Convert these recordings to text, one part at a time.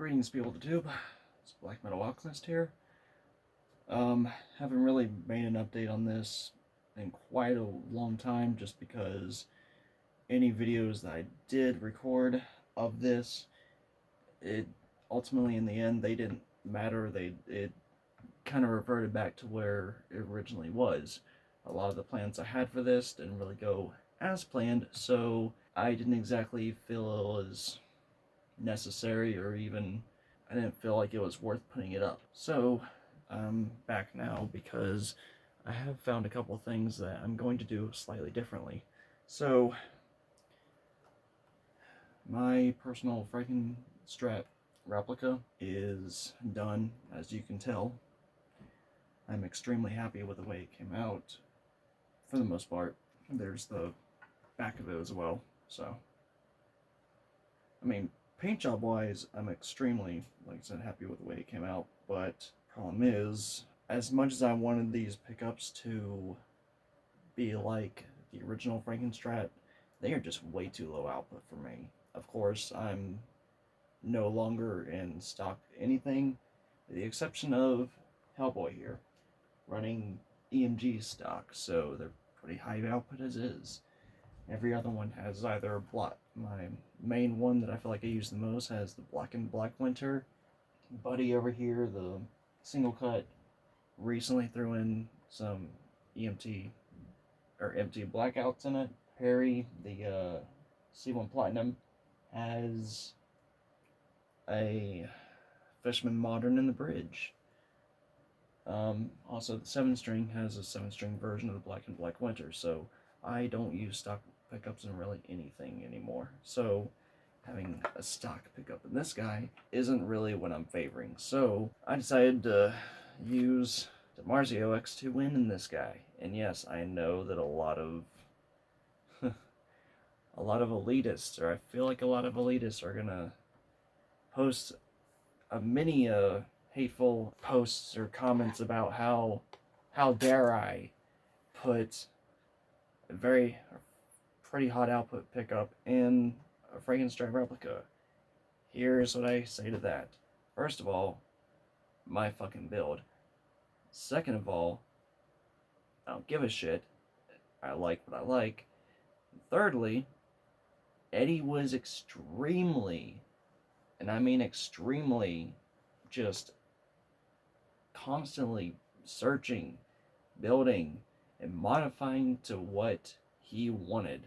Greetings, people of the tube. It's Black Metal Alchemist here. Haven't really made an update on this in quite a long time, just because any videos that I did record of this, it ultimately in the end they didn't matter. It kind of reverted back to where it originally was. A lot of the plans I had for this didn't really go as planned, so I didn't exactly feel it was necessary, or even I didn't feel like it was worth putting it up. So I'm back now because I have found a couple things that I'm going to do slightly differently. So my personal Frankenstrat replica is done, as you can tell. I'm extremely happy with the way it came out, for the most part. There's the back of it as well, so I mean, paint job wise, I'm extremely, like I said, happy with the way it came out, but problem is, as much as I wanted these pickups to be like the original Frankenstrat, they are just way too low output for me. Of course, I'm no longer in stock anything, with the exception of Hellboy here, running EMG stock, so they're pretty high output as is. Every other one has either black. My main one that I feel like I use the most has the Black and Black Winter. Buddy over here, the single cut, recently threw in some EMT or MT blackouts in it. Harry, the C1 Platinum, has a Fishman Modern in the bridge. Also, the 7-string has a 7-string version of the Black and Black Winter, so I don't use stock pickups in really anything anymore. So having a stock pickup in this guy isn't really what I'm favoring. So I decided to use the Marzio X2Win in this guy. And yes, I know that a lot of elitists, or I feel like a lot of elitists, are gonna post many hateful posts or comments about how dare I put a pretty hot output pickup in a Frankenstrat replica. Here's what I say to that. First of all, my fucking build. Second of all, I don't give a shit. I like what I like. Thirdly, Eddie was extremely, and I mean extremely, just constantly searching, building, and modifying to what he wanted.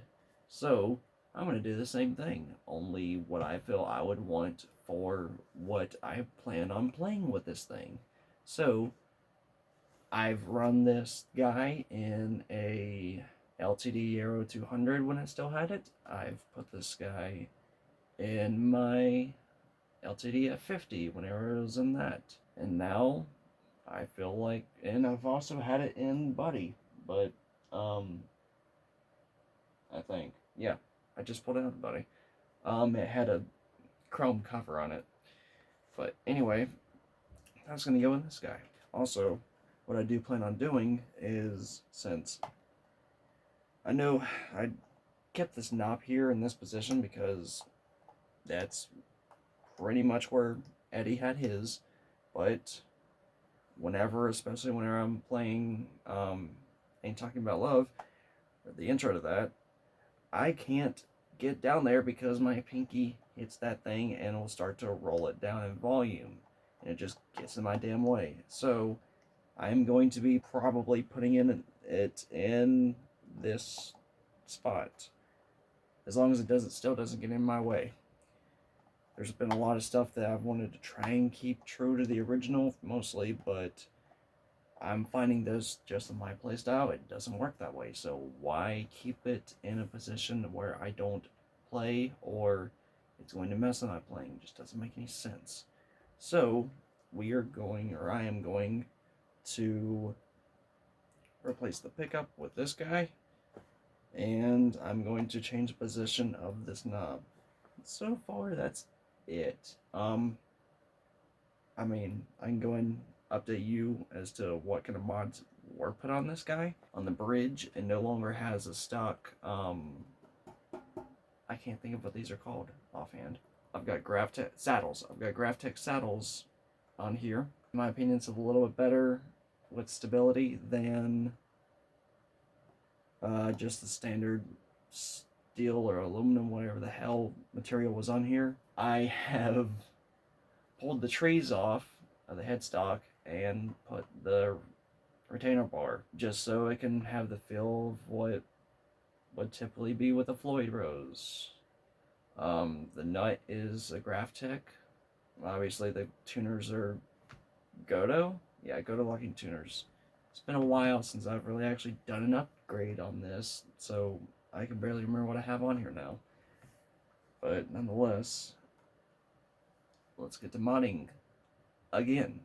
So I'm going to do the same thing, only what I feel I would want for what I plan on playing with this thing. So I've run this guy in a LTD Aero 200 when I still had it. I've put this guy in my LTD F-50 whenever it was in that. And now I feel like, and I've also had it in Buddy, but I think, yeah, I just pulled it out, Buddy. It had a chrome cover on it, but anyway, that's gonna go in this guy. Also, what I do plan on doing is, since I know I kept this knob here in this position because that's pretty much where Eddie had his, but whenever, especially whenever I'm playing Ain't Talking About Love, the intro to that, I can't get down there because my pinky hits that thing and will start to roll it down in volume, and it just gets in my damn way. So I'm going to be probably putting it in this spot, as long as it still doesn't get in my way. There's been a lot of stuff that I've wanted to try and keep true to the original, mostly, but I'm finding this just in my playstyle, it doesn't work that way. So why keep it in a position where I don't play, or it's going to mess with my playing? It just doesn't make any sense. So I am going to replace the pickup with this guy, and I'm going to change the position of this knob. So far, that's it. I mean, I can go and update you as to what kind of mods were put on this guy. On the bridge, it no longer has a stock, I can't think of what these are called offhand. I've got Graphtec saddles. I've got Graphtec saddles on here. In my opinion, it's a little bit better with stability than just the standard steel or aluminum, whatever the hell material was on here. I have pulled the trees off of the headstock and put the retainer bar just so it can have the feel of what would typically be with a Floyd Rose. The nut is a Graphtec. Obviously, the tuners are Goto. Yeah, Goto locking tuners. It's been a while since I've really actually done an upgrade on this, so I can barely remember what I have on here now. But nonetheless, let's get to modding again.